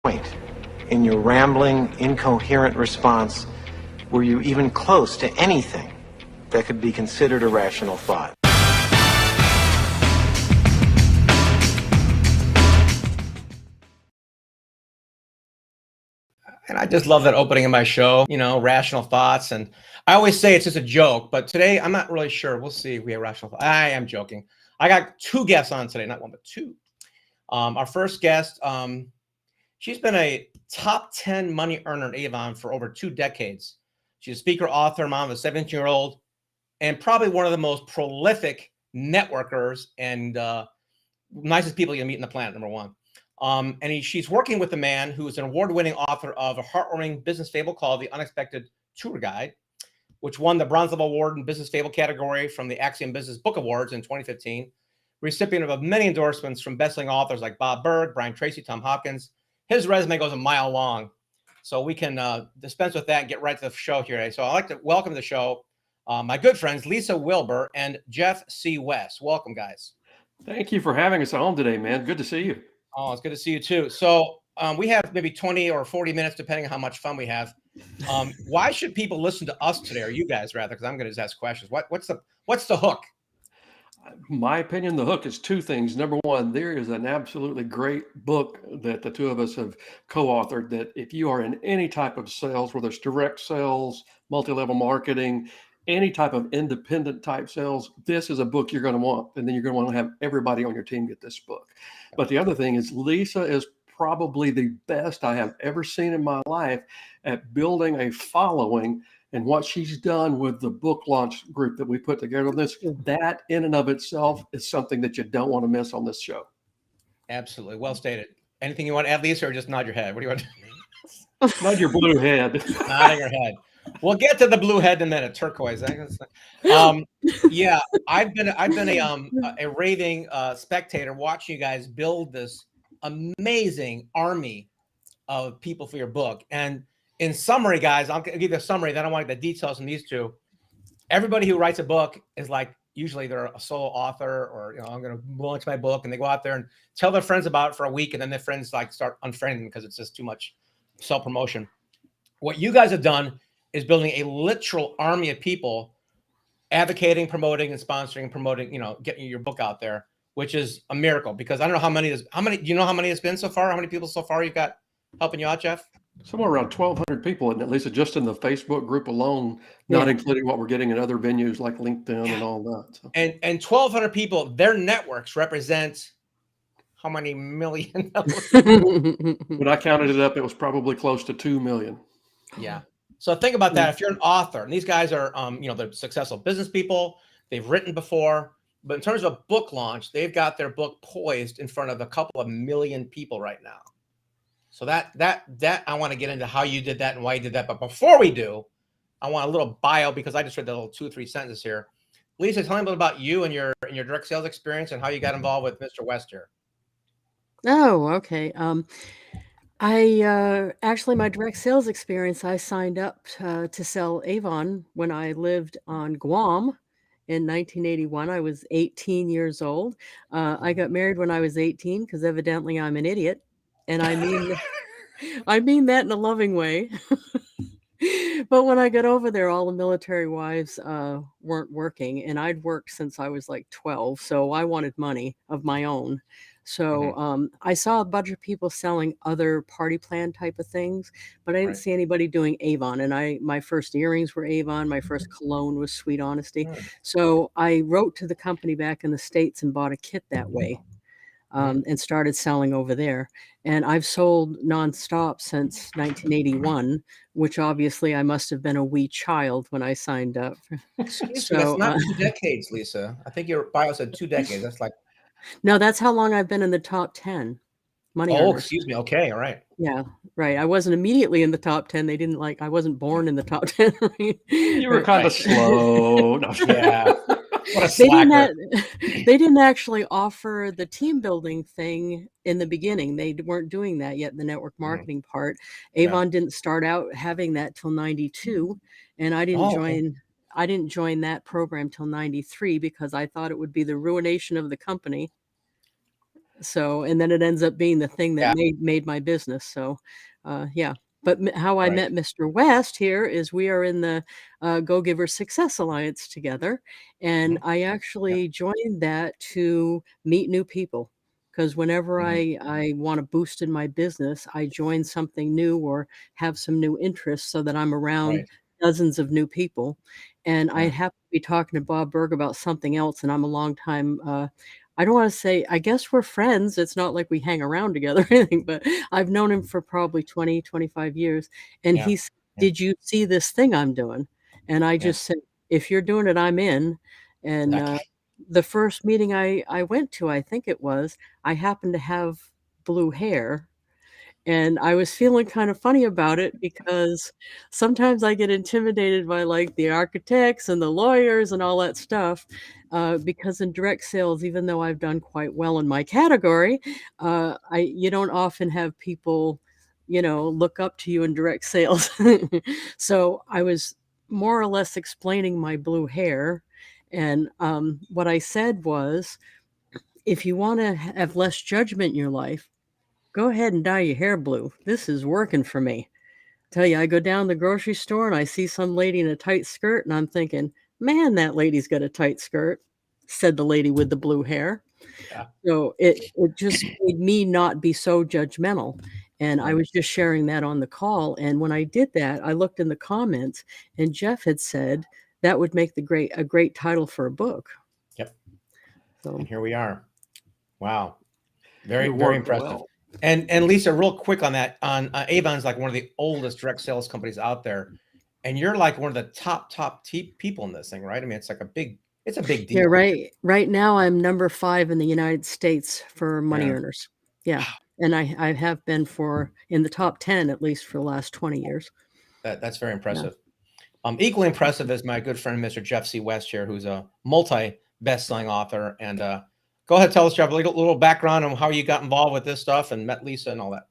point in your rambling, incoherent response were you even close to anything that could be considered a rational thought. And I just love that opening of my show, rational thoughts. And I always say it's just a joke, but today I'm not really sure. We'll see if we have rational thoughts. I am joking. I got two guests on today, not one, but two. Our first guest, she's been a top 10 money earner at Avon for over 2 decades. She's a speaker, author, mom of a 17-year-old, and probably one of the most prolific networkers and nicest people you'll meet on the planet, number one. She's working with a man who is an award-winning author of a heartwarming business fable called The Unexpected Tour Guide, which won the Bronze Level Award in Business Fable category from the Axiom Business Book Awards in 2015. Recipient of many endorsements from best-selling authors like Bob Berg, Brian Tracy, Tom Hopkins. His resume goes a mile long, so we can dispense with that and get right to the show here today. So I'd like to welcome to the show my good friends, Lisa Wilber and Jeff C. West. Welcome, guys. Thank you for having us on today, man. Good to see you. Oh, it's good to see you too. So we have maybe 20 or 40 minutes, depending on how much fun we have. Why should people listen to us today, or you guys rather? Because I'm going to just ask questions. What's the hook? My opinion, the hook is two things. Number one, there is an absolutely great book that the two of us have co-authored that if you are in any type of sales, whether it's direct sales, multi-level marketing, any type of independent type sales, this is a book you're going to want. And then you're going to want to have everybody on your team get this book. But the other thing is Lisa is probably the best I have ever seen in my life at building a following. And what she's done with the book launch group that we put together on this, that in and of itself is something that you don't want to miss on this show. Absolutely. Well stated. Anything you want to add, Lisa, or just nod your head? What do you want to Nod your blue head. Nodding your head. We'll get to the blue head in a minute. Turquoise. Yeah, I've been a raving spectator watching you guys build this amazing army of people for your book. And in summary, guys, I'll give you a summary. Then I want the details from these two. Everybody who writes a book is like, usually they're a solo author, or I'm going to launch my book, and they go out there and tell their friends about it for a week, and then their friends start unfriending them because it's just too much self-promotion. What you guys have done is building a literal army of people advocating, promoting, and sponsoring, and promoting, getting your book out there, which is a miracle. Because I don't know how many, do you know how many it's been so far? How many people so far you've got helping you out, Jeff? Somewhere around 1,200 people, and at least just in the Facebook group alone, not including what we're getting in other venues like LinkedIn and all that. So. And 1,200 people, their networks represent how many million? When I counted it up, it was probably close to 2 million. Yeah. So think about that. If you're an author, and these guys are, they're successful business people, they've written before, but in terms of a book launch, they've got their book poised in front of a couple of million people right now. So that I want to get into how you did that and why you did that. But before we do, I want a little bio, because I just read the little 2 or 3 sentences here. Lisa, tell me a little about you and your direct sales experience and how you got involved with Mr. West here. Oh, okay. Actually, my direct sales experience, I signed up to sell Avon when I lived on Guam in 1981. I was 18 years old. I got married when I was 18 because evidently I'm an idiot. And I mean that in a loving way. But when I got over there, all the military wives weren't working, and I'd worked since I was like 12. So I wanted money of my own. So I saw a bunch of people selling other party plan type of things, but I didn't see anybody doing Avon. And my first earrings were Avon. My first cologne was Sweet Honesty. So I wrote to the company back in the States and bought a kit that way. And started selling over there. And I've sold nonstop since 1981, which obviously I must have been a wee child when I signed up. Excuse me, that's not 2 decades, Lisa. I think your bio said 2 decades. That's like... No, that's how long I've been in the top 10. Money earners. Excuse me. Okay, all right. Yeah, right. I wasn't immediately in the top 10. They didn't I wasn't born in the top 10. Right? You were kind of slow. Yeah. They didn't actually offer the team building thing in the beginning. They weren't doing that yet, the network marketing part. Avon didn't start out having that till 92, and I didn't join that program till 93 because I thought it would be the ruination of the company. So, and then it ends up being the thing that Yeah. made my business. So, yeah. But how I Right. met Mr. West here is we are in the Go Giver Success Alliance together, and Mhm. I Yeah. actually joined that to meet new people. Because whenever Mhm. I want to boost in my business, I join something new or have some new interests so that I'm around Right. dozens of new people. And I Yeah. happen to be talking to Bob Berg about something else, and I'm a long time I don't wanna say I guess we're friends, it's not like we hang around together or anything, but I've known him for probably 20, 25 years, and Yeah. he said, Yeah. "Did you see this thing I'm doing?" And I Yeah. just said, "If you're doing it, I'm in." And, Exactly. the first meeting I went to, I think it was, I happened to have blue hair, and I was feeling kind of funny about it because sometimes I get intimidated by, like, the architects and the lawyers and all that stuff, because in direct sales, even though I've done quite well in my category, I you don't often have people, look up to you in direct sales. So, I was more or less explaining my blue hair, and, what I said was, "If you wanna have less judgment in your life, go ahead and dye your hair blue. This is working for me." Tell you, I go down the grocery store and I see some lady in a tight skirt, and I'm thinking, "Man, that lady's got a tight skirt," said the lady with the blue hair. Yeah. So it just made me not be so judgmental, and I Right. was just sharing that on the call, and when I did that, I looked in the comments, and Jeff had said that would make a great title for a book. Yep. So And here we are. Wow. It Very, very worked impressive. well. And Lisa, real quick on that, on Avon's like one of the oldest direct sales companies out there, and you're like one of the top people in this thing, right? I mean, it's a big yeah, deal. right now, I'm number 5 in the United States for money Yeah. earners. Yeah, and I have been for in the top 10 at least for the last 20 years. That's very Yeah. impressive. Equally impressive is my good friend, Mr. Jeff C. West here, who's a multi best-selling author. And go ahead, tell us, Jeff, a little background on how you got involved with this stuff and met Lisa and all that.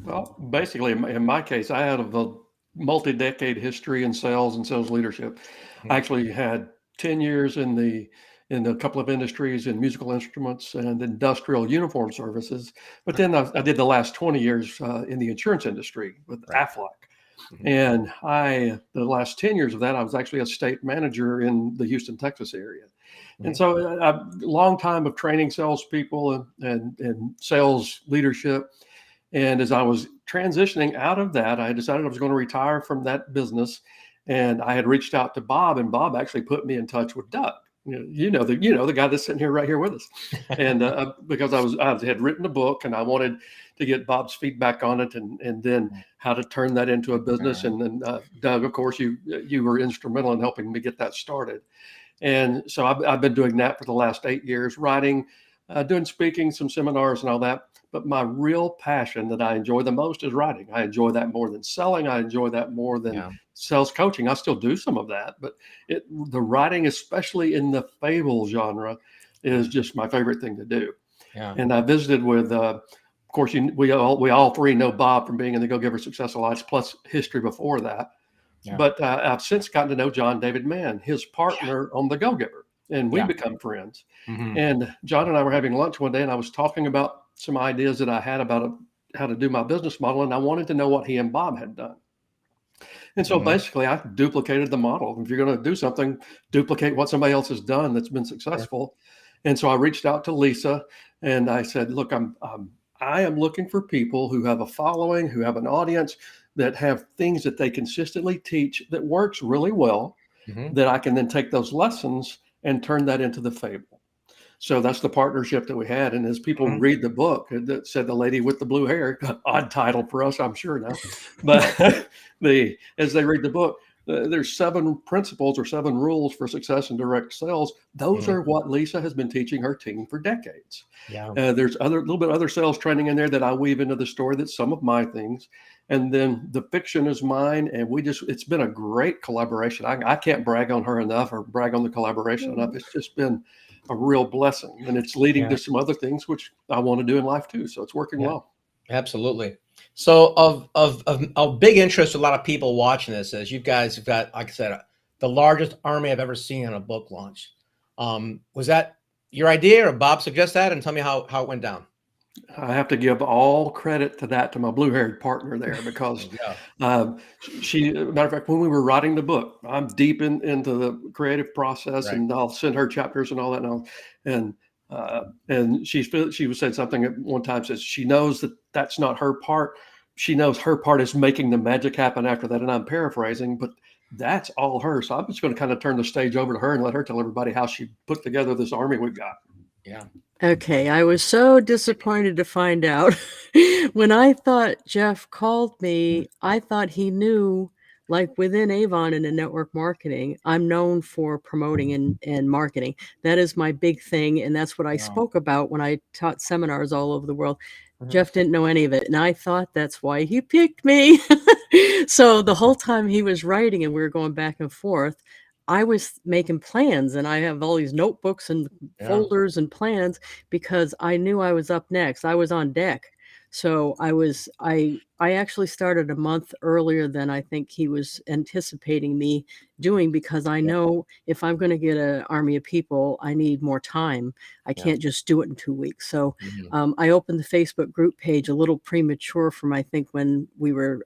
Well, basically, in my case, I had a multi-decade history in sales and sales leadership. I Mhm. actually had 10 years in a couple of industries in musical instruments and industrial uniform services. But then I did the last 20 years in the insurance industry with Right. Aflac. Mhm. And the last 10 years of that, I was actually a state manager in the Houston, Texas area. And Mhm. so a long time of training salespeople and sales leadership. And as I was transitioning out of that, I decided I was going to retire from that business. And I had reached out to Bob, and Bob actually put me in touch with Doug. The guy that's sitting here right here with us. And because I had written a book, and I wanted to get Bob's feedback on it, and then how to turn that into a business. And then Doug, of course, you were instrumental in helping me get that started. And so I've been doing that for the last 8 years, writing, doing speaking, some seminars, and all that. But my real passion that I enjoy the most is writing. I enjoy that more than selling. I enjoy that more than Yeah. sales coaching. I still do some of that, but the writing, especially in the fable genre, is just my favorite thing to do. Yeah. And I visited with, of course, we all three know Bob from being in the Go Giver Success Alliance, plus history before that. Yeah. But I've since gotten to know John David Mann, his partner on the Go Giver, and we Yeah. become friends. Mhm. And John and I were having lunch one day, and I was talking about some ideas that I had about how to do my business model, and I wanted to know what he and Bob had done. And so Mhm. basically, I duplicated the model. If you're going to do something, duplicate what somebody else has done that's been Sure. successful. And so I reached out to Lisa, and I said, "Look, I am looking for people who have a following, who have an audience, that have things that they consistently teach that works really well, Mhm. that I can then take those lessons and turn that into the fable." So that's the partnership that we had. And as people Mhm. read the book, that said the lady with the blue hair, odd title for us, I'm sure now, but as they read the book, there's 7 principles or 7 rules for success in direct sales. Those Mhm. are what Lisa has been teaching her team for decades. Yeah. There's little bit other sales training in there that I weave into the story. That's some of my things, and then the fiction is mine. And it's been a great collaboration. I can't brag on her enough or brag on the collaboration enough. It's just been a real blessing, and it's leading Yeah. to some other things which I want to do in life too. So it's working Yeah. well. Absolutely. So of big interest to a lot of people watching this is you guys have got, like I said, the largest army I've ever seen on a book launch. Was that your idea or Bob suggest that? And tell me how it went down. I have to give all credit to my blue-haired partner there because Yeah. matter of fact, when we were writing the book, I'm deep into the creative process, Right. and I'll send her chapters and all that. And she was said something at one time, says she knows that that's not her part. She knows her part is making the magic happen after that. And I'm paraphrasing, but that's all her. So I'm just going to kind of turn the stage over to her and let her tell everybody how she put together this army we've got. Yeah. Okay, I was so disappointed to find out when I thought Jeff called me, I thought he knew, like within Avon and in network marketing, I'm known for promoting and marketing. That is my big thing, and that's what I Wow. spoke about when I taught seminars all over the world. Mhm. Jeff didn't know any of it, and I thought that's why he picked me. So the whole time he was writing and we were going back and forth, I was making plans, and I have all these notebooks and Yeah. folders and plans because I knew I was up next. I was on deck. So I actually started a month earlier than I think he was anticipating me doing, because I know if I'm going to get an army of people, I need more time. I Yeah. can't just do it in 2 weeks. So Mhm. I opened the Facebook group page a little premature from, I think, when we were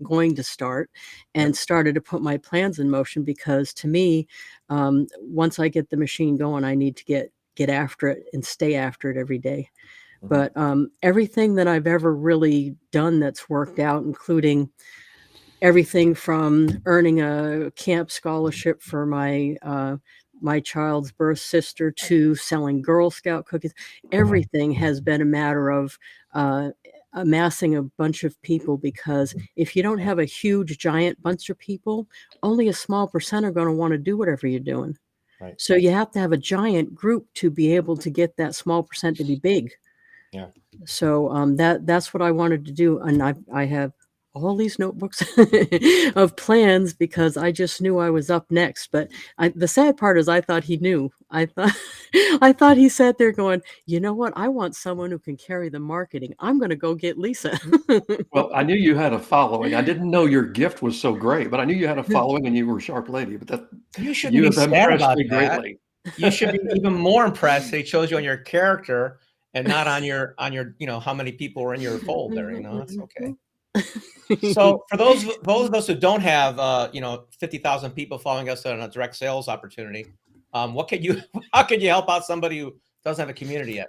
going to start, and started to put my plans in motion, because to me, once I get the machine going, I need to get after it and stay after it every day. Mhm. But everything that I've ever really done that's worked out, including everything from earning a camp scholarship for my child's birth sister to selling Girl Scout cookies, everything has been a matter of amassing a bunch of people, because if you don't have a huge, giant bunch of people, only a small percent are going to want to do whatever you're doing. Right. So you have to have a giant group to be able to get that small percent to be big. Yeah. So that's what I wanted to do, and I have all these notebooks of plans, because I just knew I was up next. But the sad part is I thought he knew. I thought I thought he sat there going, you know what? I want someone who can carry the marketing. I'm going to go get Lisa. Well, I knew you had a following. I didn't know your gift was so great, but I knew you had a following and you were a sharp lady. But You shouldn't you be have sad impressed about me that. greatly. You should be even more impressed that he chose you on your character and not on your, how many people were in your folder. That's okay. So for those of us who don't have 50,000 people following us on a direct sales opportunity, how could you help out somebody who doesn't have a community yet?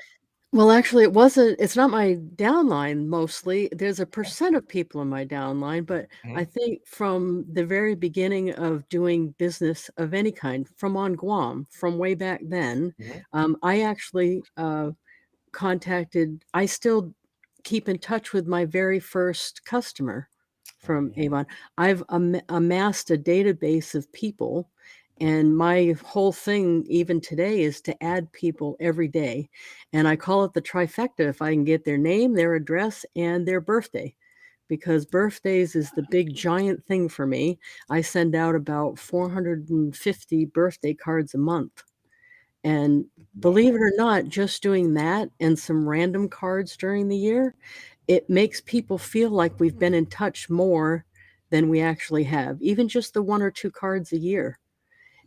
Well, actually, it's not my downline mostly. There's a percent of people in my downline, but I Mhm. think from the very beginning of doing business of any kind, from on Guam, from way back then, Mhm. I actually I still keep in touch with my very first customer Oh, from yeah. Avon. I've amassed a database of people, and my whole thing, even today, is to add people every day. And I call it the trifecta if I can get their name, their address, and their birthday, because birthdays is the big giant thing for me. I send out about 450 birthday cards a month. And believe it or not, just doing that and some random cards during the year, it makes people feel like we've been in touch more than we actually have, even just the 1 or 2 cards a year.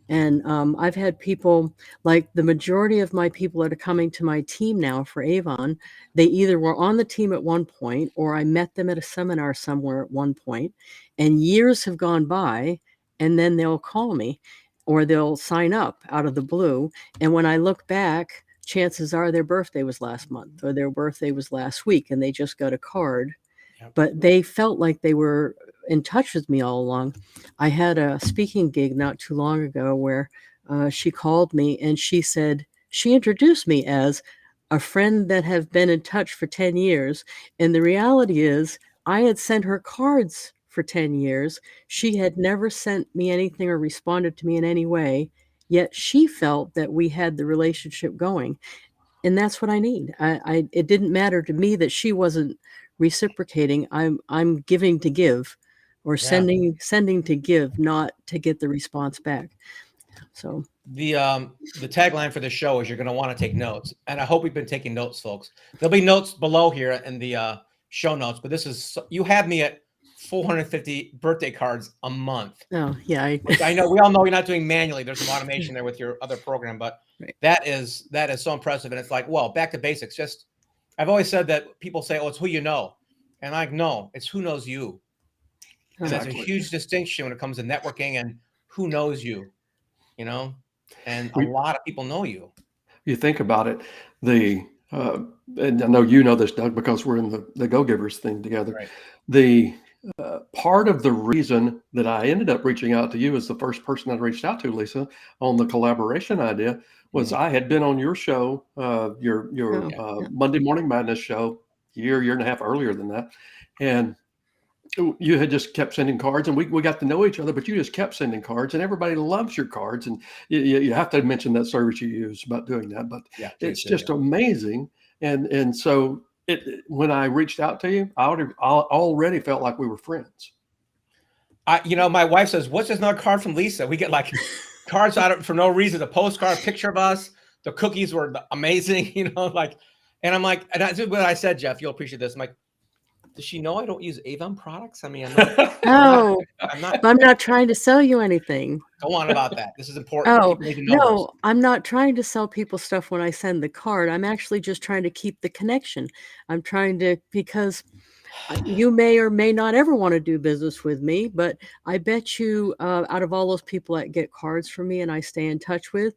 And I've had people, like the majority of my people that are coming to my team now for Avon, they either were on the team at one point, or I met them at a seminar somewhere at one point, and years have gone by, and then they'll call me or they'll sign up out of the blue. And when I look back, chances are their birthday was last month or their birthday was last week, and they just got a card, Yep. but they felt like they were in touch with me all along. I had a speaking gig not too long ago where she called me and she introduced me as a friend that have been in touch for 10 years. And the reality is, I had sent her cards for 10 years. She had never sent me anything or responded to me in any way, yet she felt that we had the relationship going. And that's what I need. It didn't matter to me that she wasn't reciprocating. I'm giving to give, or Yeah. sending to give, not to get the response back. So The tagline for the show is you're going to want to take notes, and I hope we've been taking notes, folks. There'll be notes below here in the show notes, but you have me at 450 birthday cards a month. oh yeah, Which I know we all know you're not doing manually. There's some automation there with your other program, but Right. that is so impressive. And it's like, well, back to basics. Just I've always said that people say, "Oh, it's who you know," and like, no, it's who knows you. And there's a Exactly. huge distinction when it comes to networking and who knows you. You know, and a We, lot of people know you. you think about it, the and I know you know this, Doug, because we're in the Go Givers thing together. Right. The part of the reason that I ended up reaching out to you as the first person I reached out to, Lisa, on the collaboration idea was I had been on your show, your Yeah. Monday Morning Madness show, year and a half earlier than that, and you had just kept sending cards, and we got to know each other, but you just kept sending cards, and everybody loves your cards, and you have to mention that service you use about doing that, but Yeah, it's please do, just yeah. amazing. And so when I reached out to you, I already felt like we were friends. My wife says, "What's this another card from Lisa?" We get like cards out for no reason. The postcard, picture of us. The cookies were amazing, like, and I'm like, and that's what I said, Jeff. You'll appreciate this. I'm like, does she know I don't use Avon products? I mean, Oh, I'm not. I'm not trying to sell you anything. Go on about that. This is important. Oh, People need to know this. no, I'm not trying to sell people stuff when I send the card. I'm actually just trying to keep the connection. I'm trying to, because you may or may not ever want to do business with me, but I bet you out of all those people that get cards from me and I stay in touch with,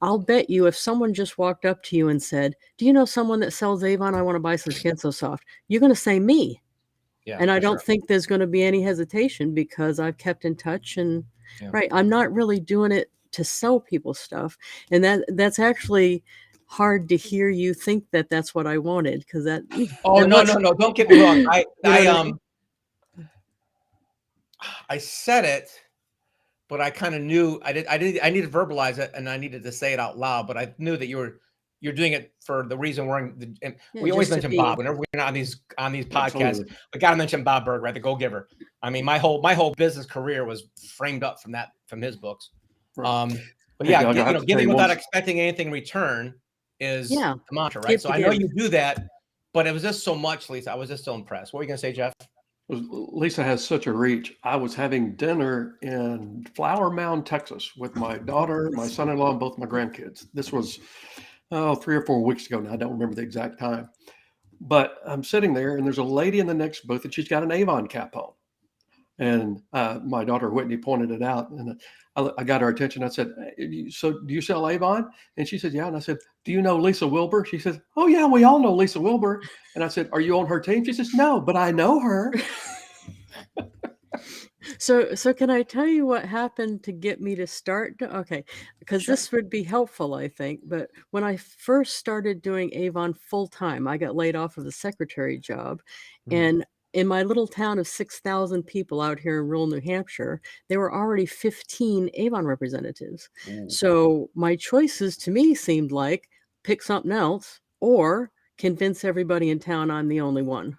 I'll bet you if someone just walked up to you and said, "Do you know someone that sells Avon? I want to buy some Skin So Soft." You're going to say me. Yeah, And I for don't sure. think there's going to be any hesitation because I've kept in touch and Yeah. right. I'm not really doing it to sell people stuff. And that's actually hard to hear you think that that's what I wanted because Oh, that no, was, don't get me wrong. you know what I mean? I said it, but I kind of knew I needed to verbalize it and I needed to say it out loud, but I knew that you're doing it for the reason and Yeah, we always just to mention be- Bob whenever we're on these podcasts. Absolutely. We got to mention Bob Berg, right? The Go Giver. I mean, my whole business career was framed up from his books. Right. But Hey, yeah, Doug, I have to tell giving you without one- expecting anything in return is Yeah, the mantra, right? give So to I know give. you do that, but it was just so much, Lisa. I was just so impressed. What were you gonna say, Jeff? Lisa has such a reach. I was having dinner in Flower Mound, Texas, with my daughter, my son-in-law, and both my grandkids. This was 3 or 4 weeks ago now. I don't remember the exact time. But I'm sitting there, and there's a lady in the next booth, and she's got an Avon cap on. And my daughter Whitney pointed it out, and I got her attention. I said, "Hey, so do you sell Avon?" And she said, "Yeah." And I said, "Do you know Lisa Wilber?" She says, "Oh yeah, we all know Lisa Wilber." And I said, "Are you on her team?" She says, "No, but I know her." So can I tell you what happened to get me to start? Okay, because Sure. this would be helpful, I think. But when I first started doing Avon full time, I got laid off of the secretary job. And in my little town of 6,000 people out here in rural New Hampshire, there were already 15 Avon representatives. Ooh. So my choices to me seemed like pick something else or convince everybody in town I'm the only one.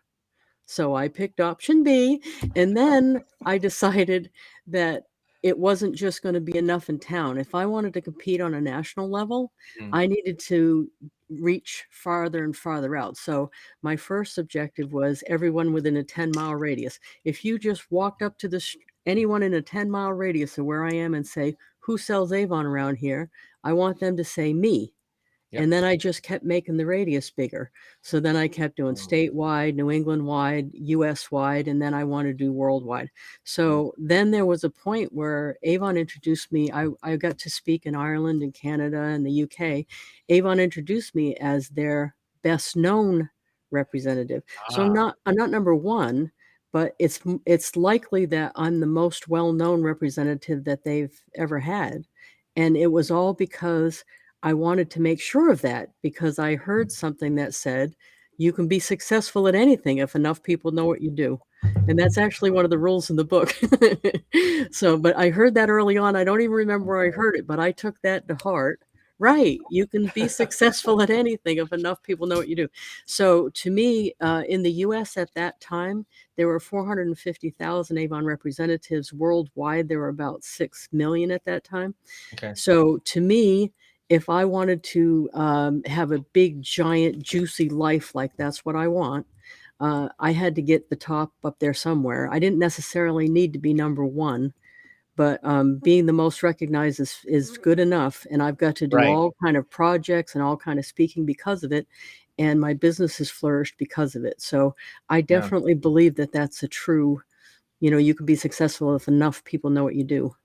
So I picked option B, and then I decided that it wasn't just going to be enough in town. If I wanted to compete on a national level, Mm. I needed to reach farther and farther out. So my first objective was everyone within a 10-mile radius. If you just walked up to anyone in a 10-mile radius of where I am and say, "Who sells Avon around here?" I want them to say me. Yep. And then I just kept making the radius bigger. So then I kept doing statewide, New England wide, US wide, and then I wanted to do worldwide. So then there was a point where Avon introduced me. I got to speak in Ireland and Canada and the UK. Avon introduced me as their best known representative. So I'm not number one, but it's likely that I'm the most well-known representative that they've ever had. And it was all because I wanted to make sure of that because I heard something that said, you can be successful at anything if enough people know what you do. And that's actually one of the rules in the book. But I heard that early on. I don't even remember where I heard it, but I took that to heart. Right. You can be successful at anything if enough people know what you do. So to me, in the US at that time, there were 450,000 Avon representatives worldwide. There were about 6 million at that time. Okay. So to me, if I wanted to have a big, giant, juicy life like that's what I want, I had to get the top up there somewhere. I didn't necessarily need to be number one, but being the most recognized is good enough. And I've got to do Right. all kind of projects and all kind of speaking because of it. and my business has flourished because of it. So I Yeah. definitely believe that that's a true, you can be successful if enough people know what you do.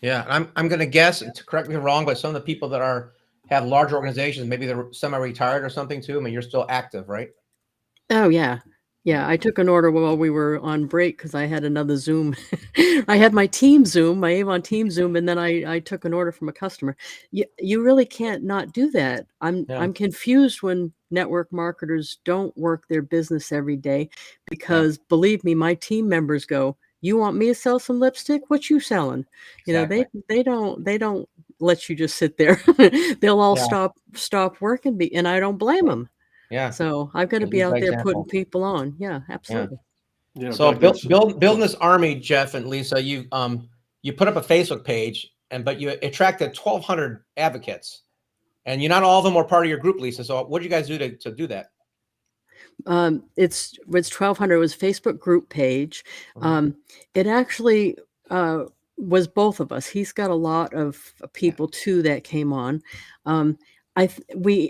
Yeah. I'm going to guess, and to correct me if I'm wrong, but some of the people that have large organizations, maybe they're semi-retired or something too. I mean, you're still active, right? Oh, yeah. Yeah, I took an order while we were on break because I had another Zoom. I had my team Zoom, my Avon team Zoom, and then I took an order from a customer. You really can't not do that. Yeah. I'm confused when network marketers don't work their business every day Yeah. because believe me, my team members go, "You want me to sell some lipstick? What you selling?" Exactly. They don't let you just sit there. They'll all Yeah. stop working, and I don't blame them. Yeah. So I've got to You be lead by out there putting example. people on. Yeah, Yeah. absolutely. So Doug, that's building this army, Jeff and Lisa, you put up a Facebook page but you attracted 1,200 advocates, and not all of them were part of your group, Lisa. So what did you guys do to do that? It's 1,200. It was a Facebook group page. Mhm. It actually was both of us. He's got a lot of people too that came on. Um, I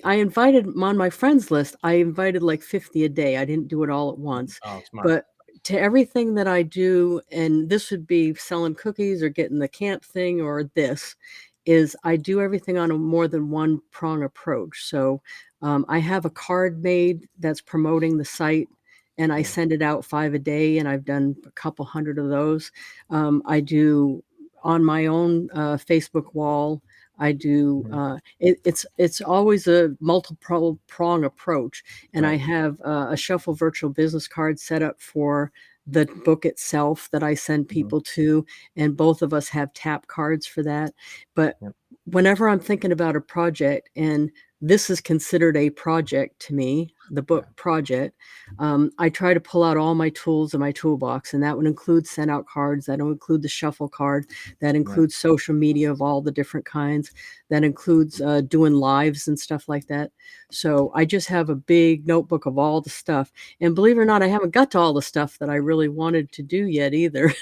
invited 'em on my friends list. I invited like 50 a day. I didn't do it all at once, Oh, smart. but to everything that I do, and this would be selling cookies or getting the camp thing or this, is I do everything on a more than one prong approach. So I have a card made that's promoting the site, and I Mm. send it out 5 a day, and I've done a couple hundred of those. I do on my own Facebook wall. I do. Mhm. It's always a multiple prong approach, and I Right. have a shuffle virtual business card set up for the book itself that I send Mhm. people to, and both of us have tap cards for that. But Yep. whenever I'm thinking about a project, and this is considered a project to me, the Yeah. book project, I try to pull out all my tools in my toolbox, and that would include send out cards, that would include the shuffle card, that Yeah. includes social media of all the different kinds, that includes doing lives and stuff like that. So I just have a big notebook of all the stuff. And believe it or not, I haven't got to all the stuff that I really wanted to do yet either.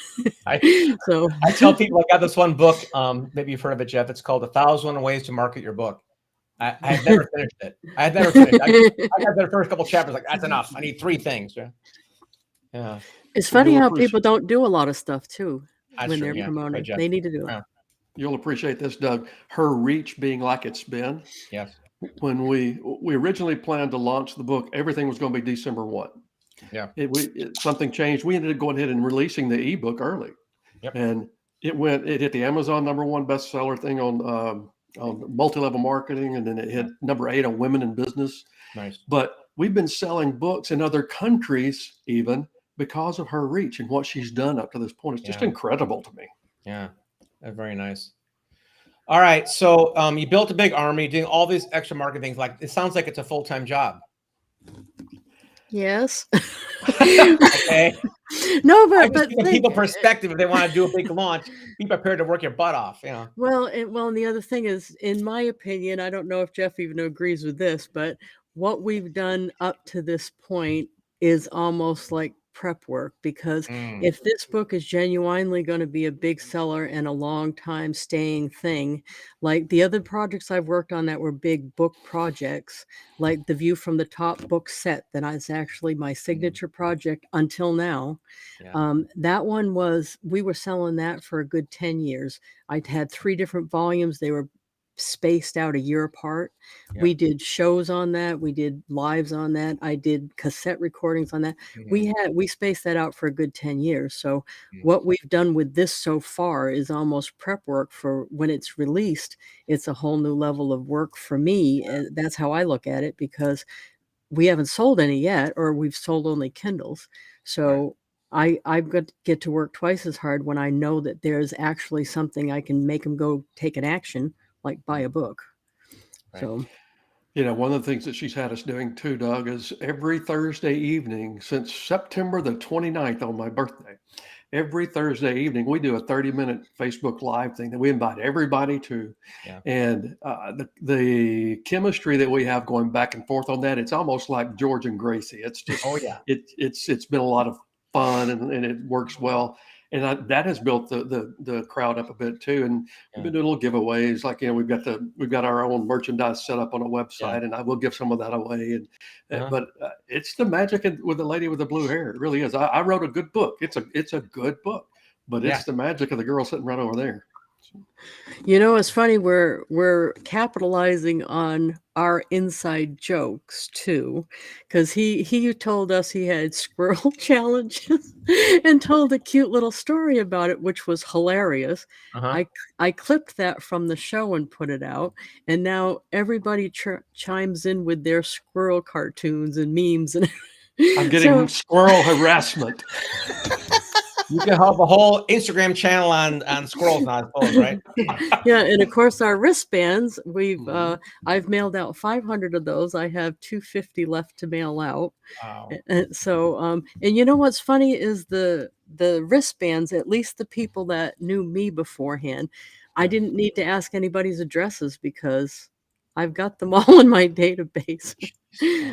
I So I tell people I got this one book. Maybe you've heard of it, Jeff. It's called "1,001 Ways to Market Your Book." I had never finished it. I had never finished. I got the first couple chapters. Like, that's enough. I need 3 things. Yeah. Yeah. it's Well, funny how people don't do a lot of stuff too That's when true. they're Yeah. Right, promoting. Jeff. They need to do it. Yeah. you'll appreciate this, Doug. Her reach being like it's been. Yes. When we originally planned to launch the book, everything was going to be December 1. Yeah. Something changed. We ended up going ahead and releasing the ebook early, Yep. and it hit the Amazon #1 bestseller thing on multi-level marketing, and then it hit #8 on women in business. Nice. But we've been selling books in other countries even because of her reach and what she's done up to this point. It's just Yeah. incredible to me. Yeah. Very nice. All right. So you built a big army doing all these extra marketing things. Like, it sounds like it's a full-time job. Yes. Okay. No, I'm just but giving people perspective. If they want to do a big launch, be prepared to work your butt off. well, and the other thing is, in my opinion, I don't know if Jeff even agrees with this, but what we've done up to this point is almost like prep work, because Mm, if this book is genuinely going to be a big seller and a long time staying thing, like the other projects I've worked on that were big book projects, like the View from the Top book set, that is actually my signature project until now. yeah. That one we were selling that for a good 10 years. I'd had 3 different volumes. They were spaced out a year apart. Yeah. We did shows on that. We did lives on that. I did cassette recordings on that. Mhm. We spaced that out for a good 10 years. So Mm. what we've done with this so far is almost prep work for when it's released. It's a whole new level of work for me. That's how I look at it, because we haven't sold any yet, or we've sold only Kindles. Right. So I've got to get to work twice as hard when I know that there's actually something I can make them go take an action, like buy a book. Right. So One of the things that she's had us doing too, Doug, is every Thursday evening since September the 29th on my birthday, every Thursday evening, we do a 30-minute Facebook Live thing that we invite everybody to. Yeah. And the chemistry that we have going back and forth on that, it's almost like George and Gracie. It's just, Oh, yeah. it's been a lot of fun, and it works well. and that has built the crowd up a bit too. And we've been doing little giveaways, like, we've got our own merchandise set up on a website, and I will give some of that away. And but it's the magic with the lady with the blue hair. It really is. I wrote a good book. It's a good book, but it's the magic of the girl sitting right over there. You know, it's funny, we're capitalizing on our inside jokes too, because he told us he had squirrel challenges and told a cute little story about it, which was hilarious. I clipped that from the show and put it out, and now everybody chimes in with their squirrel cartoons and memes, and I'm getting squirrel harassment. You can have a whole Instagram channel on squirrels now, I suppose, right? Yeah, and of course our wristbands, I've mailed out 500 of those. I have 250 left to mail out. Wow. And so and you know what's funny is the wristbands, at least the people that knew me beforehand, I didn't need to ask anybody's addresses because I've got them all in my database.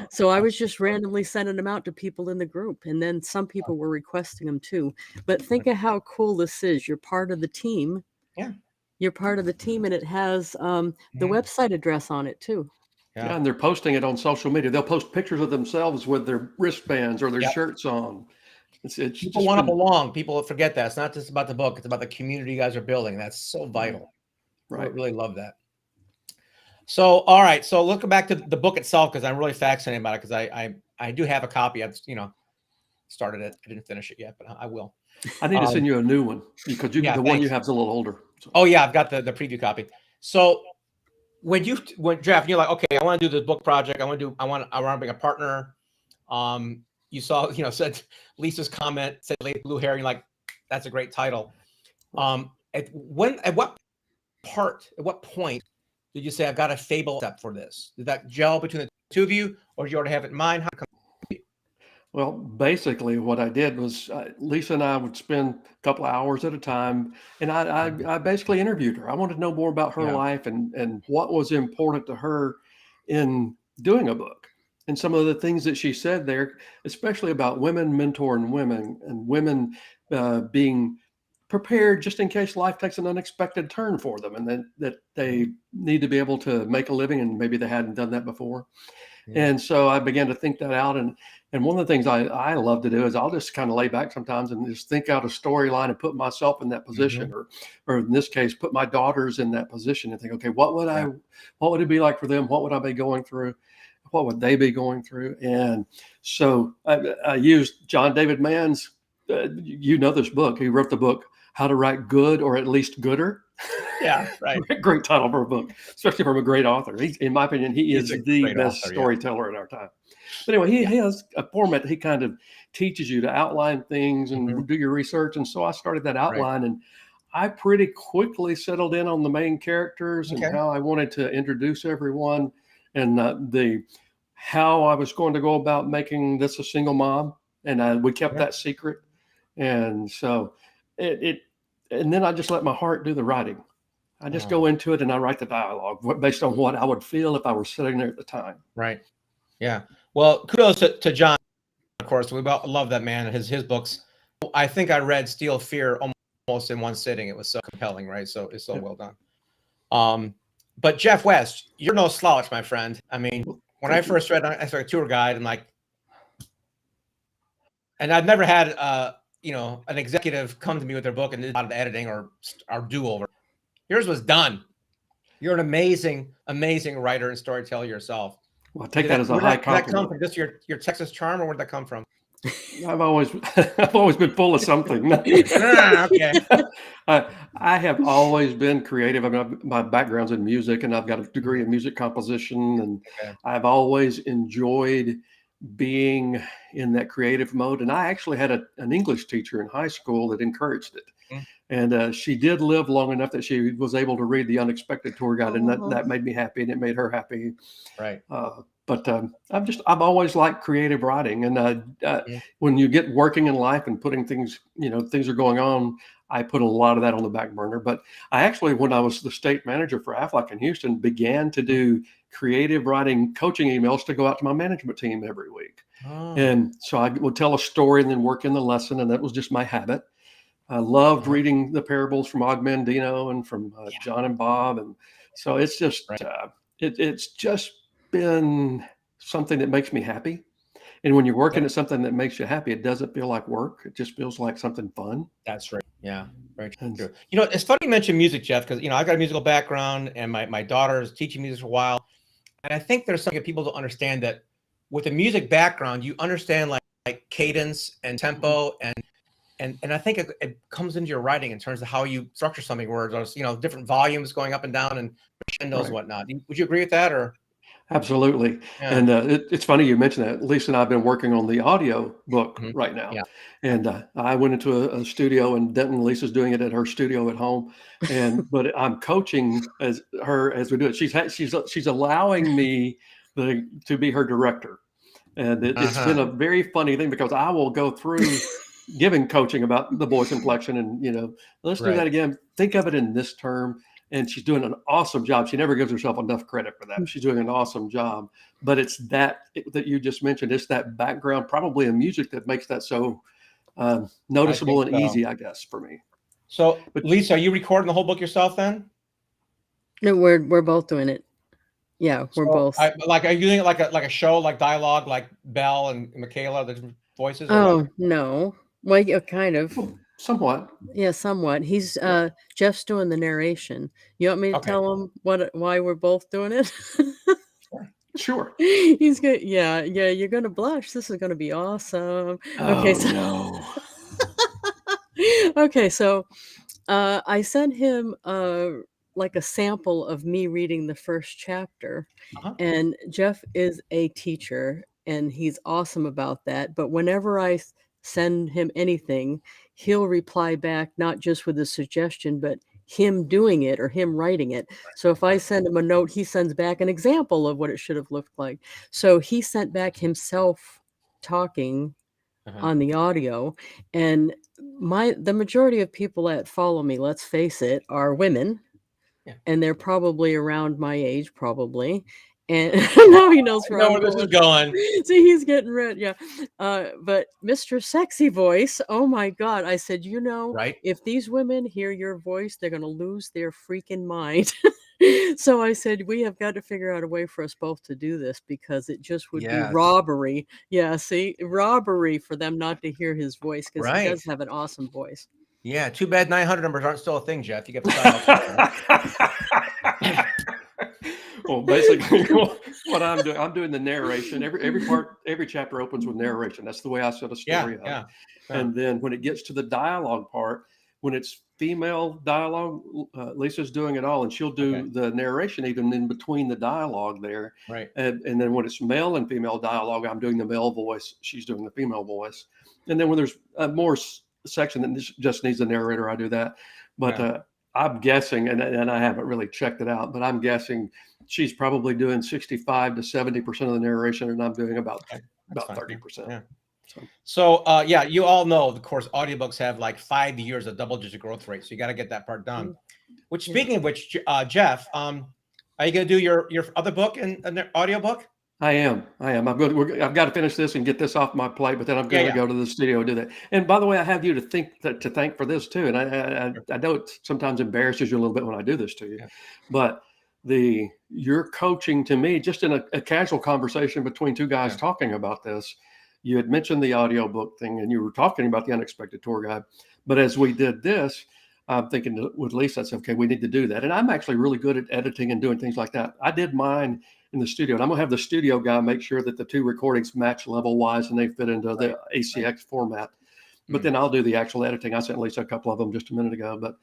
So I was just randomly sending them out to people in the group, and then some people were requesting them too. But think of how cool this is. You're part of the team. Yeah. You're part of the team, and it has the website address on it too. Yeah, and they're posting it on social media. They'll post pictures of themselves with their wristbands or their shirts on. It's people want to belong. People forget that. It's not just about the book. It's about the community you guys are building. That's so vital. Right. I really love that. So, all right. So looking back to the book itself, because I'm really fascinated about it, because I do have a copy. I've, started it. I didn't finish it yet, but I will. I need to send you a new one because the one you have is a little older. So. Oh yeah, I've got the preview copy. So when Jeff, you're like, okay, I want to do this book project. I want to bring a partner. You saw, said Lisa's comment, said Lady Blue Hair. You're like, that's a great title. At what point did you say, I've got a fable step for this? Did that gel between the two of you, or did you already have it in mind? How come? Well, basically what I did was Lisa and I would spend a couple of hours at a time, and I basically interviewed her. I wanted to know more about her life and what was important to her in doing a book. And some of the things that she said there, especially about women mentoring women and women being prepared just in case life takes an unexpected turn for them, and that they need to be able to make a living, and maybe they hadn't done that before. And so I began to think that out. And one of the things I love to do is I'll just kind of lay back sometimes and just think out a storyline and put myself in that position, or in this case, put my daughters in that position and think, okay, what would it be like for them? What would I be going through? What would they be going through? And so I used John David Mann's, this book. He wrote the book, How to Write Good, or at least Gooder. Yeah, right. Great title for a book, especially from a great author. In my opinion, he is the best storyteller in our time. But anyway, he has a format that he kind of teaches you to outline things and do your research. And so I started that outline, and I pretty quickly settled in on the main characters and how I wanted to introduce everyone, and how I was going to go about making this a single mom. And we kept that secret. And so and then I just let my heart do the writing. I just go into it and I write the dialogue based on what I would feel if I were sitting there at the time. Right. Yeah. Well, kudos to John, of course. We love that man and his books. I think I read Steel Fear almost in one sitting. It was so compelling, right? So it's so well done. But Jeff West, you're no slouch, my friend. I mean, when I first read, I started a tour guide, and I've never had an executive come to me with their book and did a lot of the editing or do over. Yours was done. You're an amazing, amazing writer and storyteller yourself. Well, I take that as a high compliment. Did that come from just your Texas charm, or where did that come from? I've always been full of something. Okay. I have always been creative. I mean, my background's in music, and I've got a degree in music composition, and I've always enjoyed being in that creative mode. And I actually had an English teacher in high school that encouraged it. And she did live long enough that she was able to read The Unexpected Tour Guide, and that made me happy, and it made her happy. Right. But I've always liked creative writing, and when you get working in life and putting things, things are going on, I put a lot of that on the back burner. But I actually, when I was the state manager for Aflac in Houston, began to do creative writing coaching emails to go out to my management team every week. And so I would tell a story and then work in the lesson, and that was just my habit. I loved reading the parables from Og Mandino and from John and Bob. And so it's just, Right. it's just been something that makes me happy. And when you're working at something that makes you happy, it doesn't feel like work. It just feels like something fun. That's right. Yeah, very And true. You know, it's funny you mentioned music, Jeff, because, you know, I've got a musical background and my daughter is teaching music for a while. And I think there's something that people don't understand, that with a music background, you understand like cadence and tempo, and I think it comes into your writing in terms of how you structure something, where there's, you know, different volumes going up and down and crescendos and whatnot. Would you agree with that? Or absolutely. Yeah. And it's funny you mentioned that. Lisa and I have been working on the audio book right now. Yeah. And I went into a studio in Denton. Lisa's doing it at her studio at home. But I'm coaching as we do it. She's allowing me to be her director. And it's been a very funny thing, because I will go through giving coaching about the voice inflection and, you know, let's do that again. Think of it in this term. And she's doing an awesome job. She never gives herself enough credit for that. She's doing an awesome job. But it's that you just mentioned. It's that background, probably in music, that makes that so noticeable and easy, I guess, for me. So, Lisa, are you recording the whole book yourself then? No, we're both doing it. Yeah, we're both. Are you doing it like a show, like dialogue, like Belle and Michaela, the different voices? Oh, no. Well, yeah, kind of. Somewhat. Yeah, somewhat. He's Jeff's doing the narration. You want me to tell him why we're both doing it? Sure. He's good. Yeah, you're gonna blush. This is gonna be awesome. Okay, no. Okay, so I sent him like a sample of me reading the first chapter. And Jeff is a teacher, and he's awesome about that. But whenever I send him anything, he'll reply back, not just with a suggestion, but him doing it or him writing it. So if I send him a note, he sends back an example of what it should have looked like. So he sent back himself talking on the audio. And the majority of people that follow me, let's face it, are women. And they're probably around my age, probably. And now he knows where this is going. See, he's getting red. Yeah. But Mr. Sexy Voice, oh my God. I said, you know, if these women hear your voice, they're going to lose their freaking mind. So I said, we have got to figure out a way for us both to do this, because it just would be robbery. Yeah. See, robbery for them not to hear his voice, because he does have an awesome voice. Yeah. Too bad 900 numbers aren't still a thing, Jeff. You get the Well, basically, what I'm doing the narration. Every chapter opens with narration. That's the way I set a story up. Yeah. And then when it gets to the dialogue part, when it's female dialogue, Lisa's doing it all, and she'll do the narration even in between the dialogue there. Right. And then when it's male and female dialogue, I'm doing the male voice. She's doing the female voice. And then when there's a more section that just needs a narrator, I do that. But I'm guessing, and I haven't really checked it out, but I'm guessing she's probably doing 65 to 70% of the narration, and I'm doing about 30%. Yeah. So you all know, of course, audiobooks have like 5 years of double-digit growth rate, so you got to get that part done. Which, speaking of which, Jeff, are you going to do your other book in an audiobook? I am. I've got to finish this and get this off my plate, but then I'm going to go to the studio and do that. And by the way, I have you to thank for this too. And I know it sometimes embarrasses you a little bit when I do this to you, but your coaching to me, just in a casual conversation between two guys talking about this, you had mentioned the audiobook thing, and you were talking about the unexpected tour guide. But as we did this, I'm thinking with Lisa, I said, okay, we need to do that. And I'm actually really good at editing and doing things like that. I did mine in the studio, and I'm gonna have the studio guy make sure that the two recordings match level wise and they fit into the ACX format. But then I'll do the actual editing. I sent Lisa a couple of them just a minute ago. But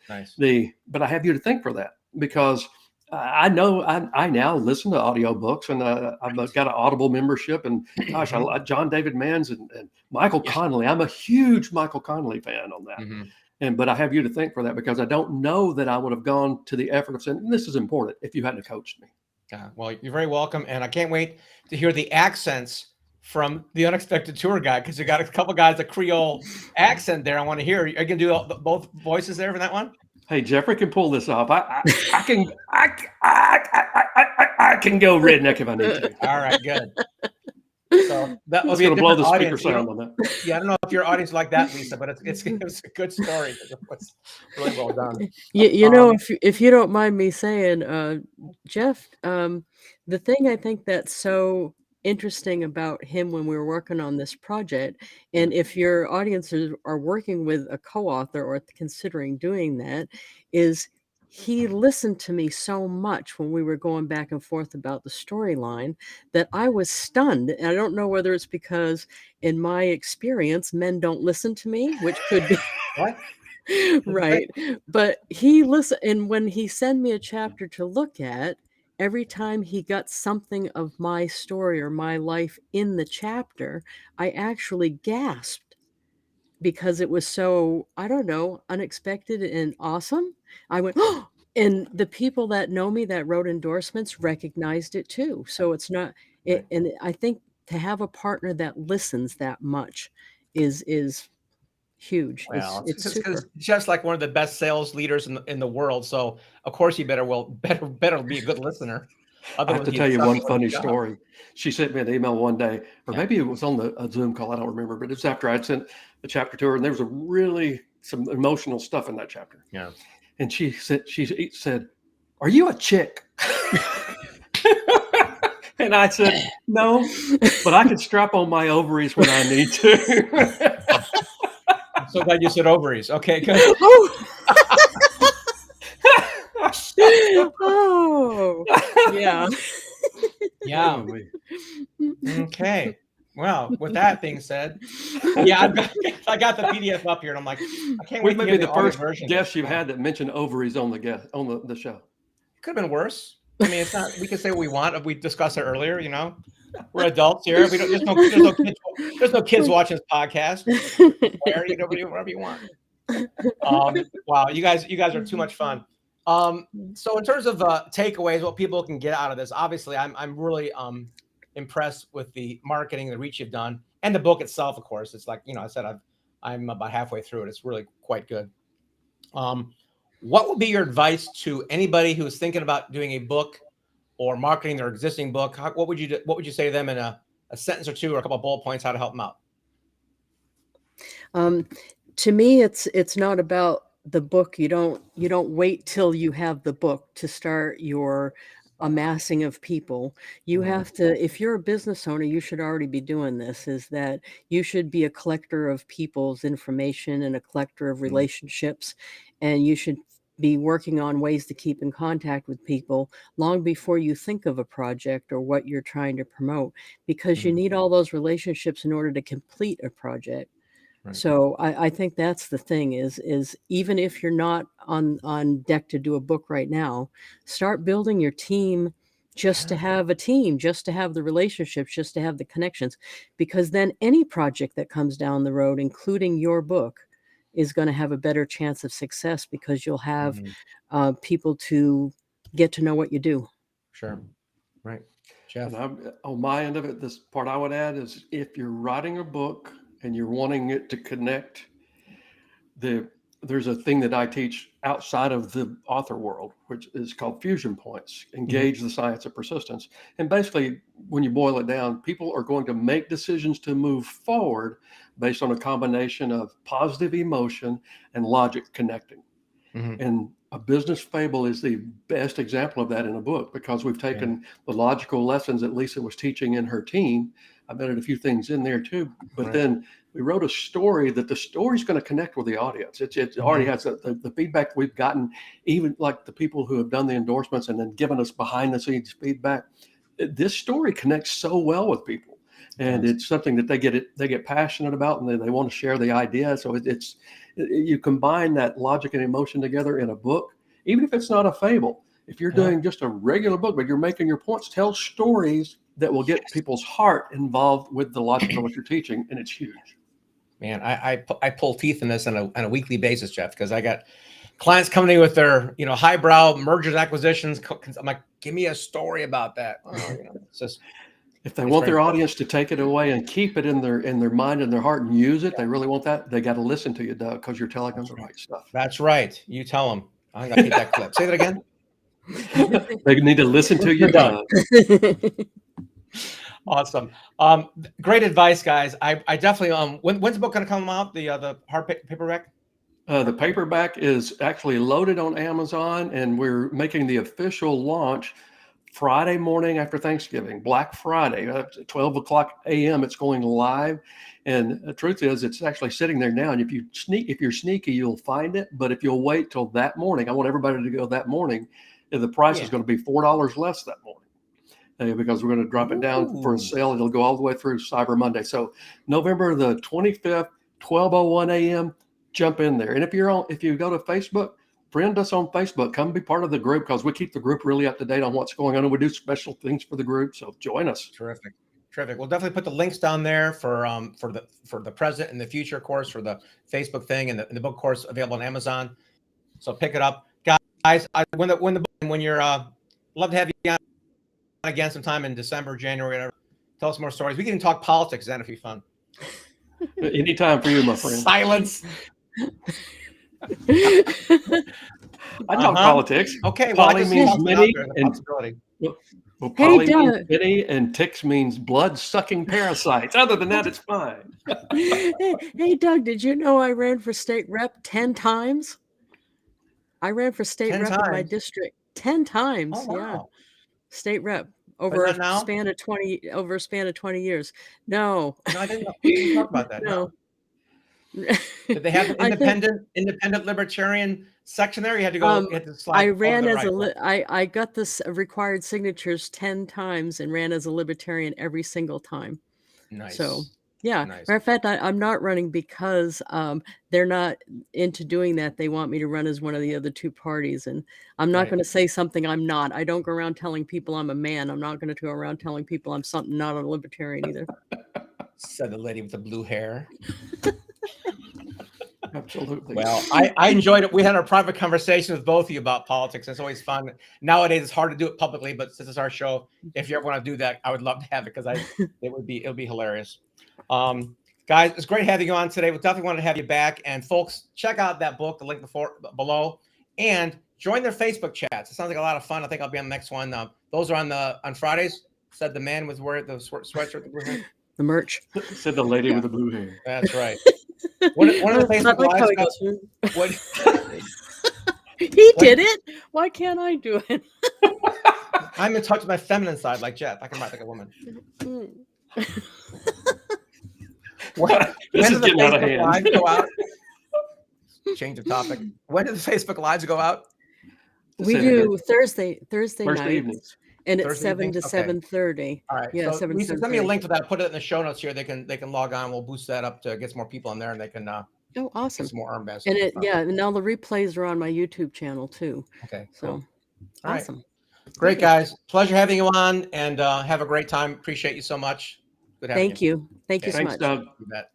but I have you to thank for that, because I know I now listen to audiobooks, and I've got an Audible membership, and gosh, I like John David Manns and Michael Connelly. I'm a huge Michael Connelly fan on that. But I have you to thank for that, because I don't know that I would have gone to the effort of saying, this is important, if you hadn't coached me. Well, you're very welcome. And I can't wait to hear the accents from the unexpected tour guide, because you got a couple guys, a Creole accent there. I want to hear. Are you going to do both voices there for that one? Hey, Jeffrey can pull this off. I can go redneck if I need to. All right, good. So that will It's be a going to blow different the speaker audience. You sound know, on that. yeah, I don't know if your audience like that, Lisa, but it's a good story. It was really well done. You know, Um, if you don't mind me saying, Jeff, the thing I think that's so interesting about him when we were working on this project, and if your audiences are working with a co-author or considering doing that, is he listened to me so much when we were going back and forth about the storyline that I was stunned. And I don't know whether it's because in my experience, men don't listen to me, which could be what? right. But he listened, and when he sent me a chapter to look at, every time he got something of my story or my life in the chapter, I actually gasped because it was so, I don't know, unexpected and awesome. I went, oh, and the people that know me that wrote endorsements recognized it too. So it's not it, Right. and I think to have a partner that listens that much is huge. Well, It's it's because super. Jeff's like one of the best sales leaders in the world. So of course you better be a good listener. I have Otherwise, to you'd tell you suck one at the funny job. story. She sent me an email one day, or Yeah. maybe it was on a Zoom call. I don't remember, but it was after I'd sent the chapter to her, and there was some emotional stuff in that chapter. Yeah. And she said, "Are you a chick?" And I said, "No, but I can strap on my ovaries when I need to." I'm so glad you said ovaries. Okay, good. Oh. Oh, yeah. Yeah. Oh, wait. Okay. Well, with that being said, yeah, I got the PDF up here, and I'm like, I can't We wait to may hear be the the audio first version. guest you've had that mentioned ovaries on the show. Could have been worse. I mean, it's not. We can say what we want. We discussed it earlier. You know, we're adults here. We don't. There's no kids watching this podcast. Swear, you do whatever you want. Wow, you guys are too much fun. So in terms of takeaways, what people can get out of this, obviously, I'm really impressed with the marketing, the reach you've done, and the book itself. Of course, it's like I said, I'm about halfway through it. It's really quite good. What would be your advice to anybody who's thinking about doing a book or marketing their existing book? What would you say to them in a sentence or two or a couple of bullet points how to help them out? To me, it's not about the book. You don't wait till you have the book to start your amassing of people. You Mhm. have to, if you're a business owner, you should already be doing this, is that you should be a collector of people's information and a collector of relationships, and you should be working on ways to keep in contact with people long before you think of a project or what you're trying to promote, because you Mhm. need all those relationships in order to complete a project. Right. So I think that's the thing is even if you're not on deck to do a book right now, start building your team just to Yeah. have a team, just to have the relationships, just to have the connections, because then any project that comes down the road, including your book, is going to have a better chance of success because you'll have Mhm. people to get to know what you do. Sure. Right. Jeff. And on my end of it, this part I would add is if you're writing a book and you're wanting it to connect, there's a thing that I teach outside of the author world, which is called fusion points. Engage the science of persistence. And basically, when you boil it down, people are going to make decisions to move forward based on a combination of positive emotion and logic connecting. Mhm. And a business fable is the best example of that in a book, because we've taken the logical lessons that Lisa was teaching in her team. I've added a few things in there too, but Right. then we wrote a story that the story's going to connect with the audience. It already has the feedback we've gotten, even like the people who have done the endorsements and then given us behind the scenes feedback. This story connects so well with people, and Yes. it's something that they get passionate about, and they want to share the idea. So you combine that logic and emotion together in a book, even if it's not a fable. If you're Yeah. doing just a regular book, but you're making your points, tell stories that will get people's heart involved with the logic of what you're teaching, and it's huge. Man, I pull teeth in this on a weekly basis, Jeff, because I got clients coming in with their highbrow mergers and acquisitions. I'm like, give me a story about that. It's just If they it's want very their important. audience to take it away and keep it in their mind and their heart and use it, they really want that. They got to listen to you, Doug, because you're telling them the right stuff. That's right. You tell them. I'm gonna keep that clip. Say that again. They need to listen to you, We're done. Doug. Awesome. Great advice, guys. I definitely when's the book going to come out? The paperback? The paperback is actually loaded on Amazon, and we're making the official launch Friday morning after Thanksgiving, Black Friday, 12 o'clock a.m. It's going live. And the truth is, it's actually sitting there now. And if you're sneaky, you'll find it. But if you'll wait till that morning, I want everybody to go that morning. The price is going to be $4 less that morning. Because we're going to drop it down for a sale. It'll go all the way through Cyber Monday. So November the 25th, 12:01 a.m., jump in there. And if you go to Facebook, friend us on Facebook, come be part of the group, because we keep the group really up to date on what's going on, and we do special things for the group. So join us. Terrific. We'll definitely put the links down there for the present and the future course, for the Facebook thing, and the book course available on Amazon. So pick it up, guys. When you're love to have you on again sometime in December, January, whatever. Tell us more stories. We can even talk politics. That'd be fun. Anytime for you, my friend. Silence. I talk politics. Okay, well, Poly means many, poly means many, and ticks means blood-sucking parasites. Other than that, it's fine. Hey, Doug, did you know I ran for state rep 10 times? I ran for state rep in my district 10 times. Oh, wow. Yeah, state rep over a span of 20 years. No, I didn't talk about that. No. Did they have an independent libertarian section there? You had to go. You had to slide. I ran as I got this required signatures 10 times and ran as a libertarian every single time. Nice. So yeah, nice. matter of fact, I'm not running because they're not into doing that. They want me to run as one of the other two parties, and I'm not going to say something I'm not. I don't go around telling people I'm a man. I'm not going to go around telling people I'm something not a libertarian either. Said the lady with the blue hair. Absolutely. Well, I enjoyed it. We had our private conversation with both of you about politics. It's always fun. Nowadays, it's hard to do it publicly, but since it's our show, if you ever want to do that, I would love to have it, because it'll be hilarious. Guys, it's great having you on today. We definitely want to have you back. And folks, check out that book, the link below, and join their Facebook chats. It sounds like a lot of fun. I think I'll be on the next one. Those are on Fridays. Said the man with the sweatshirt, the blue hair. The merch. Said the lady with the blue hair. That's right. One of the Facebook lives. He did it. Why can't I do it? I'm in touch with my feminine side, like Jeff. I can write like a woman. This is getting out of hand. Lives go out? Change of topic. When do the Facebook lives go out? We do Thursday night evenings. And it's 7 to 7:30. All right. Yeah, so 7 to 7:30. Send me a link to that. Put it in the show notes here. They can log on. We'll boost that up to get some more people on there, and they can oh, awesome. get some more armbands. And and now the replays are on my YouTube channel too. Okay. So cool. awesome. Right. Great, guys. Pleasure having you on, and have a great time. Appreciate you so much. Good having you. Thank you so much. Doug. You bet.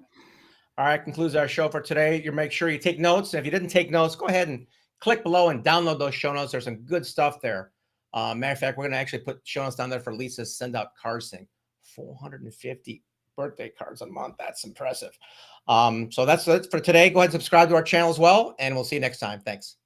All right, concludes our show for today. You make sure you take notes. If you didn't take notes, go ahead and click below and download those show notes. There's some good stuff there. Matter of fact, we're going to actually put show notes down there for Lisa's send out card thing. 450 birthday cards a month. That's impressive. So that's it for today. Go ahead and subscribe to our channel as well, and we'll see you next time. Thanks.